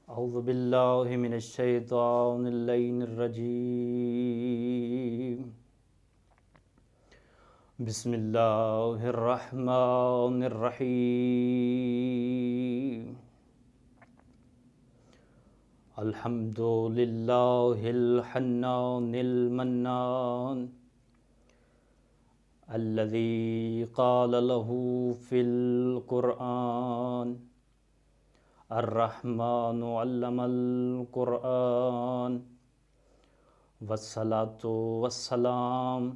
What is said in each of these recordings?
اعوذ باللہ من الشیطان اللعین الرجیم بسم اللہ الرحمن الرحیم الحمد للہ الحنان المنان الذي قال له في القرآن الرحمن علم القرآن والصلاة والسلام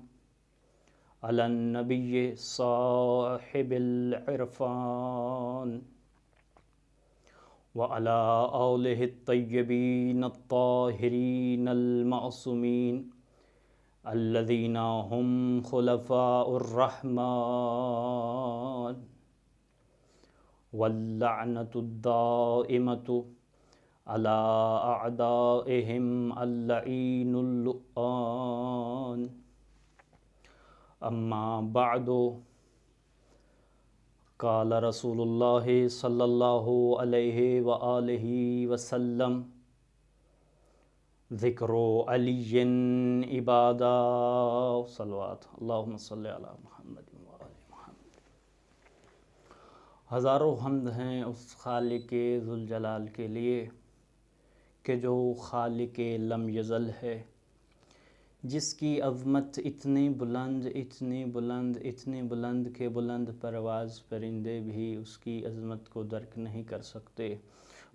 على النبي صاحب العرفان وعلى آله الطيبين الطاهرين المعصومين الذين هم خلفاء الرحمن واللعنة الدائمة على أعدائهم اللعين اللؤان أما بعد قال رسول الله صلى الله عليه وآله وسلم ذکر علی عبادہ صلوات اللہم صلی علی محمد وآل محمد۔ ہزاروں حمد ہیں اس خالق ذوالجلال کے لیے کہ جو خالق لم یزل ہے، جس کی عظمت اتنی بلند اتنی بلند اتنی بلند کہ بلند پرواز پرندے بھی اس کی عظمت کو درک نہیں کر سکتے،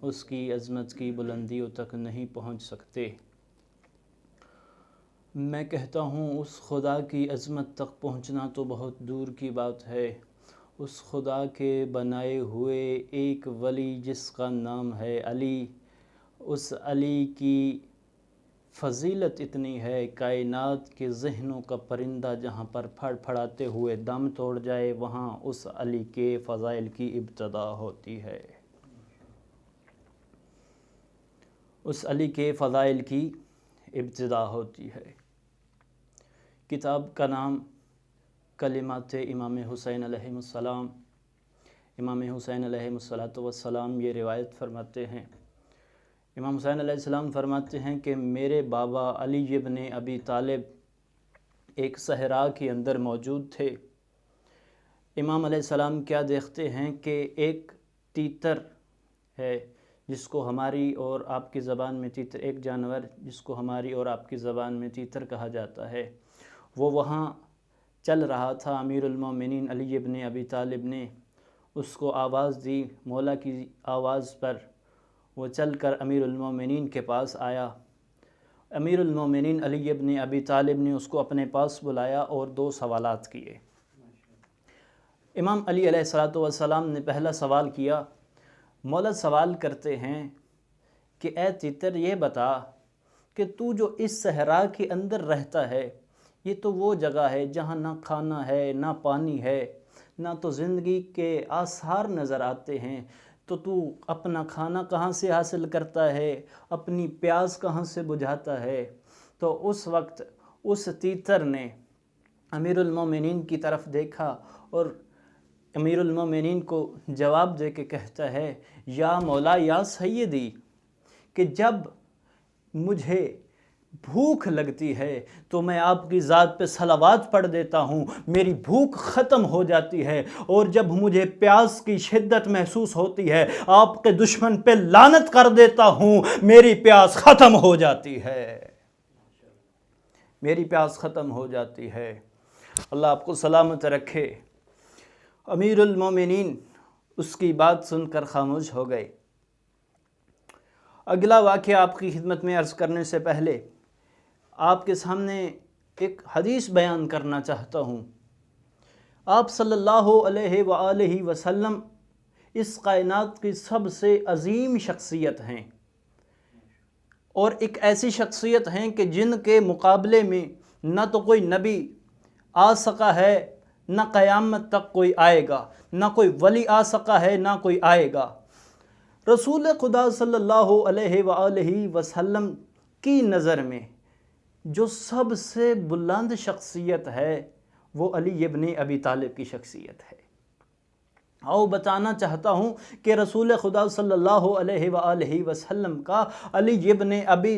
اس کی عظمت کی بلندیوں تک نہیں پہنچ سکتے۔ میں کہتا ہوں اس خدا کی عظمت تک پہنچنا تو بہت دور کی بات ہے۔ اس خدا کے بنائے ہوئے ایک ولی جس کا نام ہے علی، اس علی کی فضیلت اتنی ہے، کائنات کے ذہنوں کا پرندہ جہاں پر پھڑ پھڑاتے ہوئے دم توڑ جائے وہاں اس علی کے فضائل کی ابتدا ہوتی ہے۔ اس علی کے فضائل کی ابتدا ہوتی ہے۔ کتاب کا نام کلمات امام حسین علیہ السلام۔ امام حسین علیہ السلام یہ روایت فرماتے ہیں، امام حسین علیہ السلام فرماتے ہیں کہ میرے بابا علی ابن ابی طالب ایک صحرا کے اندر موجود تھے۔ امام علیہ السلام کیا دیکھتے ہیں کہ ایک تیتر ہے جس کو ہماری اور آپ کی زبان میں تیتر، ایک جانور جس کو ہماری اور آپ کی زبان میں تیتر کہا جاتا ہے، وہ وہاں چل رہا تھا۔ امیر المومنین علی ابن ابی طالب نے اس کو آواز دی، مولا کی آواز پر وہ چل کر امیر المومنین کے پاس آیا۔ امیر المومنین علی ابن ابی طالب نے اس کو اپنے پاس بلایا اور دو سوالات کیے۔ امام علی علیہ السلام نے پہلا سوال کیا، مولا سوال کرتے ہیں کہ اے تیتر یہ بتا کہ تو جو اس صحرا کے اندر رہتا ہے، یہ تو وہ جگہ ہے جہاں نہ کھانا ہے نہ پانی ہے نہ تو زندگی کے آثار نظر آتے ہیں، تو اپنا کھانا کہاں سے حاصل کرتا ہے، اپنی پیاس کہاں سے بجھاتا ہے؟ تو اس وقت اس تیتر نے امیر المومنین کی طرف دیکھا اور امیر المومنین کو جواب دے کے کہتا ہے، یا مولا یا سیدی، کہ جب مجھے بھوک لگتی ہے تو میں آپ کی ذات پہ صلوات پڑھ دیتا ہوں، میری بھوک ختم ہو جاتی ہے، اور جب مجھے پیاس کی شدت محسوس ہوتی ہے آپ کے دشمن پہ لعنت کر دیتا ہوں، میری پیاس ختم ہو جاتی ہے، میری پیاس ختم ہو جاتی ہے۔ اللہ آپ کو سلامت رکھے۔ امیر المومنین اس کی بات سن کر خاموش ہو گئے۔ اگلا واقعہ آپ کی خدمت میں عرض کرنے سے پہلے آپ کے سامنے ایک حدیث بیان کرنا چاہتا ہوں۔ آپ صلی اللہ علیہ وآلہ وسلم اس کائنات کی سب سے عظیم شخصیت ہیں، اور ایک ایسی شخصیت ہیں کہ جن کے مقابلے میں نہ تو کوئی نبی آ سکا ہے، نہ قیامت تک کوئی آئے گا، نہ کوئی ولی آ سکا ہے، نہ کوئی آئے گا۔ رسول خدا صلی اللہ علیہ وآلہ وسلم کی نظر میں جو سب سے بلند شخصیت ہے وہ علی ابن ابی طالب کی شخصیت ہے۔ اور بتانا چاہتا ہوں کہ رسول خدا صلی اللہ علیہ وآلہ وسلم کا علی ابن ابی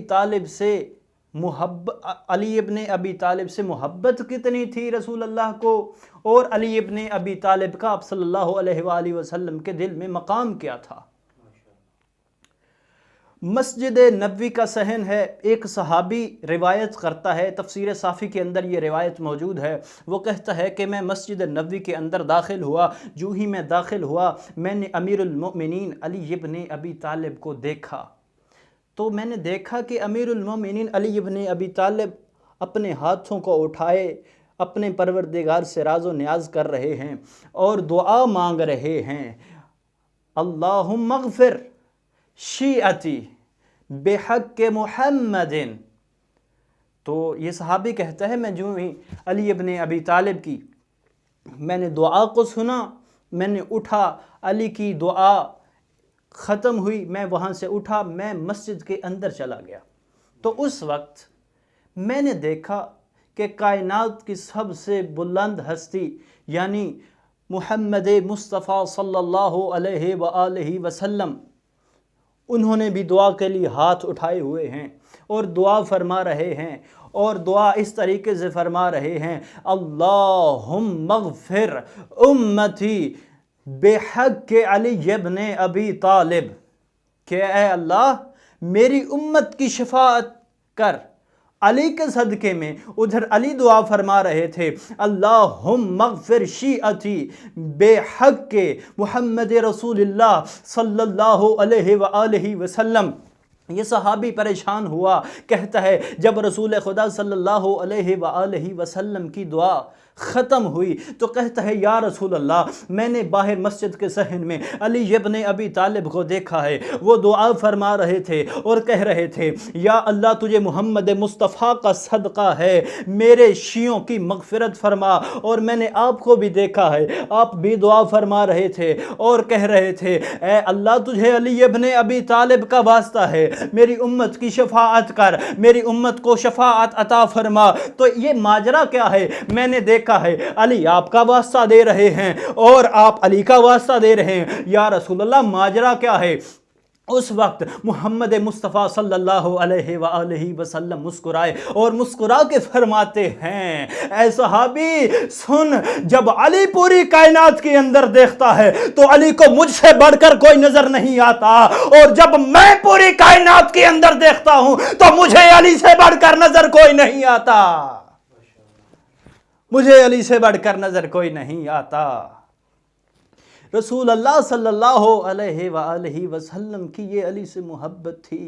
طالب سے محبت کتنی تھی رسول اللہ کو، اور علی ابن ابی طالب کا آپ صلی اللہ علیہ وآلہ وسلم کے دل میں مقام کیا تھا۔ مسجد نبوی کا صحن ہے، ایک صحابی روایت کرتا ہے، تفسیر صافی کے اندر یہ روایت موجود ہے۔ وہ کہتا ہے کہ میں مسجد نبوی کے اندر داخل ہوا، جو ہی میں داخل ہوا میں نے امیر المؤمنین علی ابن ابی طالب کو دیکھا۔ تو میں نے دیکھا کہ امیر المؤمنین علی ابن ابی طالب اپنے ہاتھوں کو اٹھائے اپنے پروردگار سے راز و نیاز کر رہے ہیں اور دعا مانگ رہے ہیں، اللہم اغفر شیعتی بحق محمد۔ تو یہ صحابی کہتا ہے میں جو ہی علی ابن ابی طالب کی میں نے دعا کو سنا، میں نے اٹھا، علی کی دعا ختم ہوئی، میں وہاں سے اٹھا، میں مسجد کے اندر چلا گیا۔ تو اس وقت میں نے دیکھا کہ کائنات کی سب سے بلند ہستی یعنی محمد مصطفیٰ صلی اللہ علیہ وآلہ وسلم، انہوں نے بھی دعا کے لیے ہاتھ اٹھائے ہوئے ہیں اور دعا فرما رہے ہیں، اور دعا اس طریقے سے فرما رہے ہیں، اللہم اغفر امتی بحق علی ابن ابی طالب، کہ اے اللہ میری امت کی شفاعت کر علی کے صدقے میں۔ ادھر علی دعا فرما رہے تھے، اللہم اغفر شیعتی بحق محمد رسول اللہ صلی اللہ علیہ وآلہ وسلم۔ یہ صحابی پریشان ہوا، کہتا ہے جب رسول خدا صلی اللہ علیہ وآلہ وسلم کی دعا ختم ہوئی تو کہتا ہے یا رسول اللہ میں نے باہر مسجد کے صحن میں علی ابن ابی طالب کو دیکھا ہے، وہ دعا فرما رہے تھے اور کہہ رہے تھے یا اللہ تجھے محمد مصطفیٰ کا صدقہ ہے میرے شیعوں کی مغفرت فرما، اور میں نے آپ کو بھی دیکھا ہے آپ بھی دعا فرما رہے تھے اور کہہ رہے تھے اے اللہ تجھے علی ابن ابی طالب کا واسطہ ہے میری امت کی شفاعت کر، میری امت کو شفاعت عطا فرما۔ تو یہ ماجرا کیا ہے؟ میں نے دیکھا ہے علی آپ کا واسطہ دے رہے ہیں اور آپ علی کا واسطہ دے رہے ہیں، یا رسول اللہ ماجرا کیا ہے؟ اس وقت محمد مصطفیٰ صلی اللہ علیہ وآلہ وسلم مسکرائے اور مسکرا کے فرماتے ہیں اے صحابی سن، جب علی پوری کائنات کے اندر دیکھتا ہے تو علی کو مجھ سے بڑھ کر کوئی نظر نہیں آتا، اور جب میں پوری کائنات کے اندر دیکھتا ہوں تو مجھے علی سے بڑھ کر نظر کوئی نہیں آتا، مجھے علی سے بڑھ کر نظر کوئی نہیں آتا۔ رسول اللہ صلی اللہ علیہ وآلہ وسلم کی یہ علی سے محبت تھی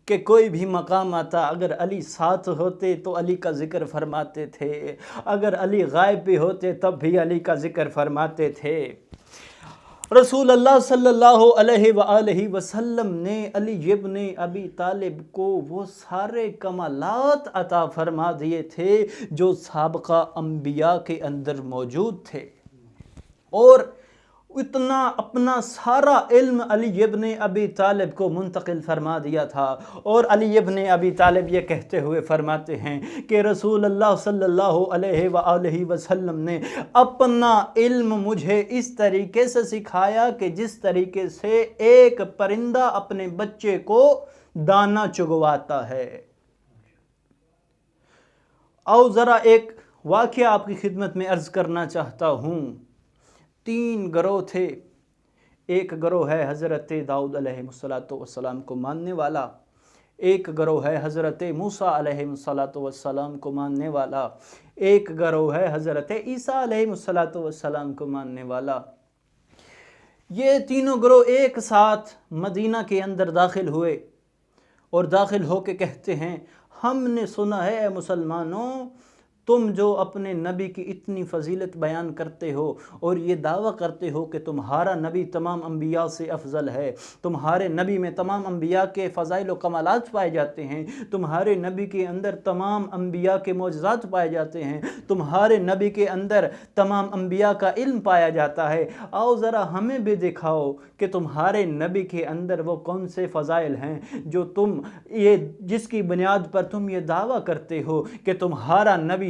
کہ کوئی بھی مقام آتا اگر علی ساتھ ہوتے تو علی کا ذکر فرماتے تھے، اگر علی غائب بھی ہوتے تب بھی علی کا ذکر فرماتے تھے۔ رسول اللہ صلی اللہ علیہ وآلہ وسلم نے علی ابن ابی طالب کو وہ سارے کمالات عطا فرما دیے تھے جو سابقہ انبیاء کے اندر موجود تھے، اور اتنا اپنا سارا علم علی ابن ابی طالب کو منتقل فرما دیا تھا، اور علی ابن ابی طالب یہ کہتے ہوئے فرماتے ہیں کہ رسول اللہ صلی اللہ علیہ وآلہ وسلم نے اپنا علم مجھے اس طریقے سے سکھایا کہ جس طریقے سے ایک پرندہ اپنے بچے کو دانہ چگواتا ہے۔ اور ذرا ایک واقعہ آپ کی خدمت میں عرض کرنا چاہتا ہوں۔ 3 گروہ تھے، ایک گروہ ہے حضرت داؤد علیہ السلام کو ماننے والا، ایک گروہ ہے حضرت موسیٰ علیہ السلام کو ماننے والا، ایک گروہ ہے حضرت عیسیٰ علیہ السلام کو ماننے والا۔ یہ تینوں گروہ ایک ساتھ مدینہ کے اندر داخل ہوئے اور داخل ہو کے کہتے ہیں ہم نے سنا ہے اے مسلمانوں تم جو اپنے نبی کی اتنی فضیلت بیان کرتے ہو اور یہ دعویٰ کرتے ہو کہ تمہارا نبی تمام انبیاء سے افضل ہے، تمہارے نبی میں تمام انبیاء کے فضائل و کمالات پائے جاتے ہیں، تمہارے نبی کے اندر تمام انبیاء کے معجزات پائے جاتے ہیں، تمہارے نبی کے اندر تمام انبیاء کا علم پایا جاتا ہے، آؤ ذرا ہمیں بھی دکھاؤ کہ تمہارے نبی کے اندر وہ کون سے فضائل ہیں جو تم جس کی بنیاد پر تم یہ دعویٰ کرتے ہو کہ تمہارا نبی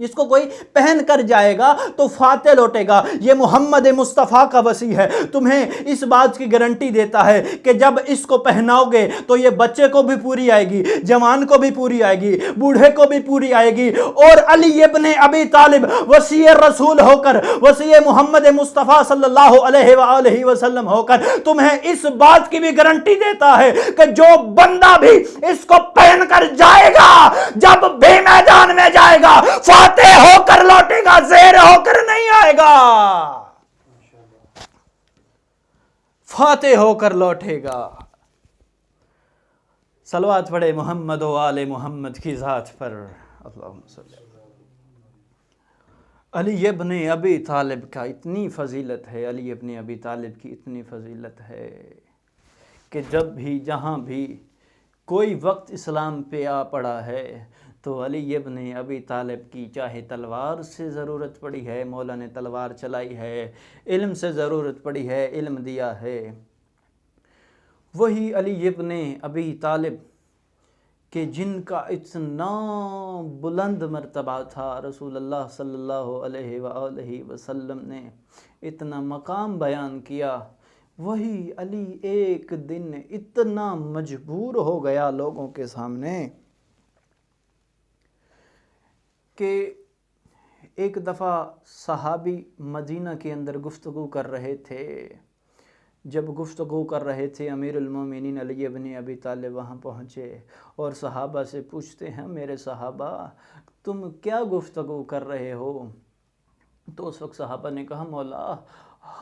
اس کو کوئی پہن کر جائے گا تو فاتح لوٹے گا۔ یہ محمد مصطفیٰ کا وصی ہے، تمہیں اس بات کی گارنٹی دیتا ہے کہ جب اس کو پہناؤ گے تو یہ بچے کو بھی پوری آئے گی، جوان کو بھی پوری آئے گی، بوڑھے کو بھی پوری آئے گی۔ اور علی ابن ابی طالب وصی رسول ہو کر، وصی محمد مصطفیٰ صلی اللہ علیہ وآلہ وسلم ہو کر تمہیں اس بات کی بھی گارنٹی دیتا ہے کہ جو بندہ بھی اس کو پہن کر جائے گا، جب بھی میدان میں جائے گا فاتح ہو کر لوٹے گا، زیر ہو کر نہیں آئے گا، فاتح ہو کر لوٹے گا۔ صلوات پڑھے محمد و آل محمد کی ذات پر، اللہم صلی اللہ۔ علی ابن ابی طالب کا اتنی فضیلت ہے، علی ابن ابی طالب کی اتنی فضیلت ہے کہ جب بھی جہاں بھی کوئی وقت اسلام پہ آ پڑا ہے تو علی ابن ابی طالب کی چاہے تلوار سے ضرورت پڑی ہے، مولا نے تلوار چلائی ہے، علم سے ضرورت پڑی ہے، علم دیا ہے، وہی علی ابن ابی طالب کہ جن کا اتنا بلند مرتبہ تھا، رسول اللہ صلی اللہ علیہ وآلہ وسلم نے اتنا مقام بیان کیا، وہی علی ایک دن اتنا مجبور ہو گیا لوگوں کے سامنے کہ ایک دفعہ صحابی مدینہ کے اندر گفتگو کر رہے تھے۔ جب گفتگو کر رہے تھے امیر المومنین علی ابن ابی طالب وہاں پہنچے اور صحابہ سے پوچھتے ہیں، میرے صحابہ تم کیا گفتگو کر رہے ہو؟ تو اس وقت صحابہ نے کہا، مولا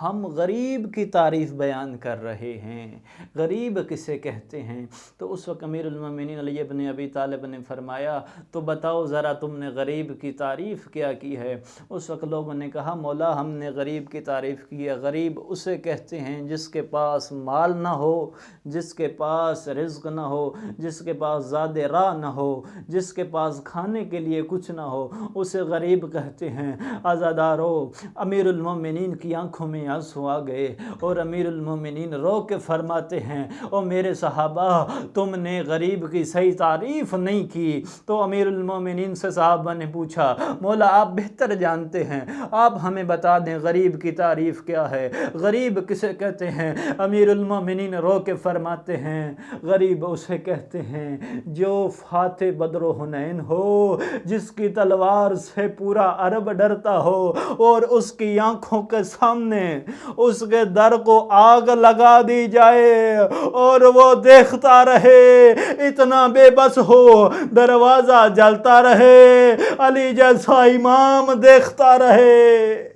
ہم غریب کی تعریف بیان کر رہے ہیں، غریب کسے کہتے ہیں؟ تو اس وقت امیر المومنین علی ابن ابی طالب نے فرمایا، تو بتاؤ ذرا تم نے غریب کی تعریف کیا کی ہے؟ اس وقت لوگوں نے کہا، مولا ہم نے غریب کی تعریف کی ہے، غریب اسے کہتے ہیں جس کے پاس مال نہ ہو، جس کے پاس رزق نہ ہو، جس کے پاس زاد راہ نہ ہو، جس کے پاس کھانے کے لیے کچھ نہ ہو، اسے غریب کہتے ہیں۔ عزادارو، امیر المومنین کی آنکھوں میں آنسو آ گئے اور امیر المومنین رو کے فرماتے ہیں، او میرے صحابہ تم نے غریب کی صحیح تعریف نہیں کی۔ تو امیر المومنین سے صحابہ نے پوچھا، مولا آپ بہتر جانتے ہیں، آپ ہمیں بتا دیں غریب کی تعریف کیا ہے، غریب کسے کہتے ہیں؟ امیر المومنین رو کے فرماتے ہیں، غریب اسے کہتے ہیں جو فاتح بدر و حنین ہو، جس کی تلوار سے پورا عرب ڈرتا ہو اور اس کی آنکھوں کے سامنے اس کے در کو آگ لگا دی جائے اور وہ دیکھتا رہے، اتنا بے بس ہو، دروازہ جلتا رہے، علی جیسا امام دیکھتا رہے۔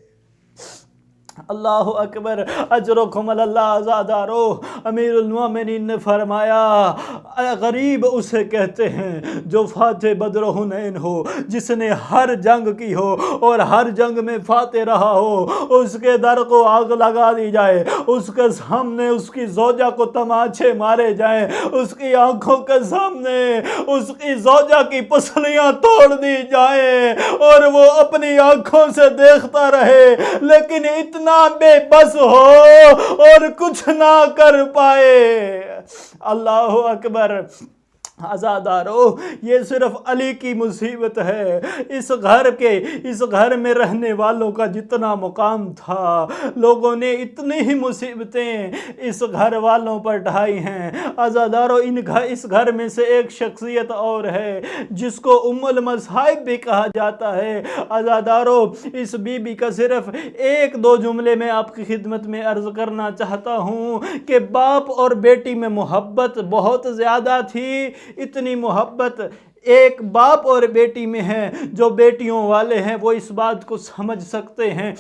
اللہ اکبر، اجرکم اللہ۔ عزادارو، امیر المومنین نے فرمایا غریب اسے کہتے ہیں جو فاتح بدر و حنین ہو، جس نے ہر جنگ کی ہو اور ہر جنگ میں فاتح رہا ہو، اس کے در کو آگ لگا دی جائے، اس کے سامنے اس کی زوجہ کو تماچے مارے جائیں، اس کی آنکھوں کے سامنے اس کی زوجہ کی پسلیاں توڑ دی جائیں اور وہ اپنی آنکھوں سے دیکھتا رہے، لیکن اتنا بے بس ہو اور کچھ نہ کر پائے۔ اللہ اکبر۔ عزادارو، یہ صرف علی کی مصیبت ہے۔ اس گھر میں رہنے والوں کا جتنا مقام تھا، لوگوں نے اتنی ہی مصیبتیں اس گھر والوں پر ڈھائی ہیں۔ عزادارو، اس گھر میں سے ایک شخصیت اور ہے جس کو ام المصائب بھی کہا جاتا ہے۔ عزادارو، اس بی بی کا صرف ایک دو جملے میں آپ کی خدمت میں عرض کرنا چاہتا ہوں کہ باپ اور بیٹی میں محبت بہت زیادہ تھی۔ اتنی محبت ایک باپ اور بیٹی میں ہے، جو بیٹیوں والے ہیں وہ اس بات کو سمجھ سکتے ہیں۔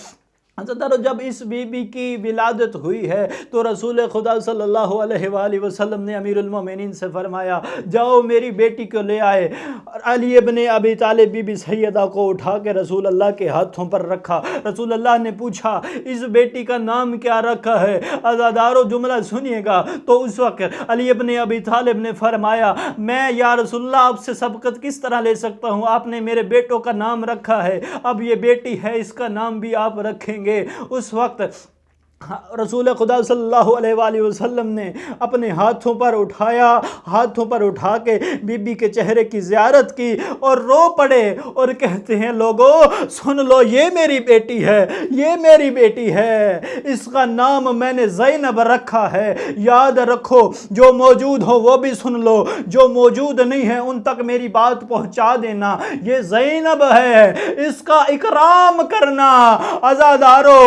جب اس بی بی کی ولادت ہوئی ہے تو رسول خدا صلی اللہ علیہ وآلہ وسلم نے امیر المومنین سے فرمایا، جاؤ میری بیٹی کو لے آئے۔ علی ابن ابی طالب بی بی سیدہ کو اٹھا کے رسول اللہ کے ہاتھوں پر رکھا۔ رسول اللہ نے پوچھا، اس بیٹی کا نام کیا رکھا ہے؟ عزادارو، جملہ سنیے گا۔ تو اس وقت علی ابن ابی طالب نے فرمایا، میں یا رسول اللہ آپ سے سبقت کس طرح لے سکتا ہوں؟ آپ نے میرے بیٹوں کا نام رکھا ہے، اب یہ بیٹی ہے، اس کا نام بھی آپ رکھیں گے۔ اس وقت رسول خدا صلی اللہ علیہ وآلہ وسلم نے اپنے ہاتھوں پر اٹھا کے بی بی کے چہرے کی زیارت کی اور رو پڑے اور کہتے ہیں لوگو سن لو، یہ میری بیٹی ہے، یہ میری بیٹی ہے، اس کا نام میں نے زینب رکھا ہے، یاد رکھو، جو موجود ہو وہ بھی سن لو، جو موجود نہیں ہے ان تک میری بات پہنچا دینا، یہ زینب ہے، اس کا اکرام کرنا۔ عزادارو،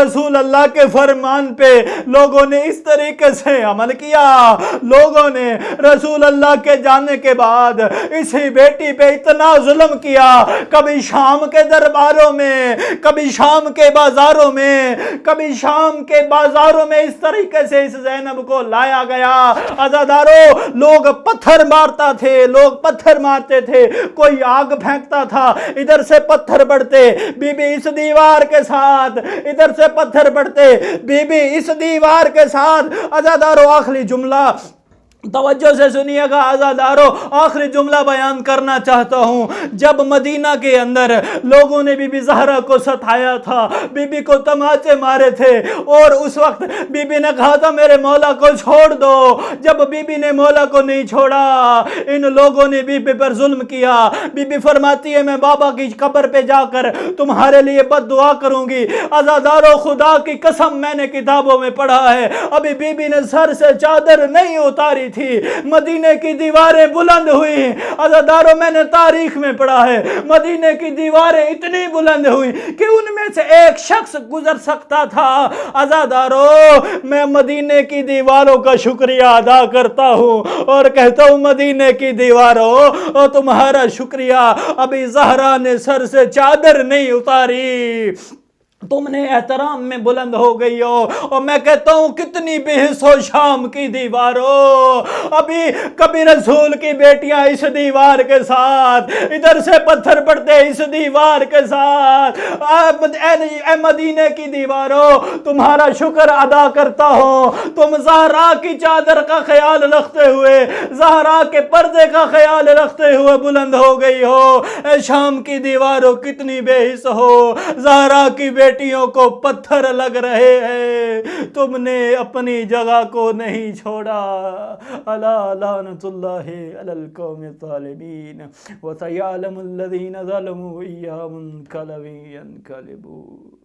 رسول اللہ کے فرمان پہ لوگوں نے اس طریقے سے عمل کیا، لوگوں نے رسول اللہ کے جانے کے بعد اسی بیٹی پہ اتنا ظلم کیا، کبھی شام کے درباروں میں، کبھی شام کے بازاروں میں، کبھی شام کے بازاروں میں اس طریقے سے اس زینب کو لایا گیا۔ عزادارو، لوگ پتھر مارتے تھے، کوئی آگ پھینکتا تھا، ادھر سے پتھر بڑھتے، بی بی اس دیوار کے ساتھ، ادھر سے پتھر بڑھتے، بی بی اس دیوار کے ساتھ۔ عزادارو، آخری جملہ توجہ سے سنیے گا، عزادارو، آخری جملہ بیان کرنا چاہتا ہوں۔ جب مدینہ کے اندر لوگوں نے بی بی زہرا کو ستایا تھا، بی بی کو تماچے مارے تھے، اور اس وقت بی بی نے کہا تھا میرے مولا کو چھوڑ دو، جب بی بی نے مولا کو نہیں چھوڑا، ان لوگوں نے بی بی پر ظلم کیا۔ بی بی فرماتی ہے میں بابا کی قبر پہ جا کر تمہارے لیے بد دعا کروں گی۔ عزادارو، خدا کی قسم میں نے کتابوں میں پڑھا ہے، ابھی بی بی نے سر سے چادر نہیں اتاری تھی، مدینے کی دیواریں بلند ہوئی۔ عزادارو، میں نے تاریخ میں پڑھا ہے، مدینے کی دیواریں اتنی بلند ہوئی کہ ان میں سے ایک شخص گزر سکتا تھا۔ عزادارو، میں مدینے کی دیواروں کا شکریہ ادا کرتا ہوں اور کہتا ہوں مدینے کی دیواروں، اور تمہارا شکریہ، ابھی زہرا نے سر سے چادر نہیں اتاری، تم نے احترام میں بلند ہو گئی ہو۔ اور میں کہتا ہوں کتنی بے حس ہو شام کی دیواروں، ابھی کبھی رسول کی بیٹیاں اس دیوار کے ساتھ، ادھر سے پتھر پڑتے اس دیوار کے ساتھ۔ اے مدینے کی دیواروں، تمہارا شکر ادا کرتا ہوں، تم زہرا کی چادر کا خیال رکھتے ہوئے، زہرا کے پردے کا خیال رکھتے ہوئے بلند ہو گئی ہو۔ اے شام کی دیواروں، کتنی بے حس ہو، زہرا کی بیٹیوں کو پتھر لگ رہے ہیں، تم نے اپنی جگہ کو نہیں چھوڑا۔ الا لعنت اللہ علی القوم الظالمین وسیعلم الذین ظلموا ایہم منقلب ینقلبون۔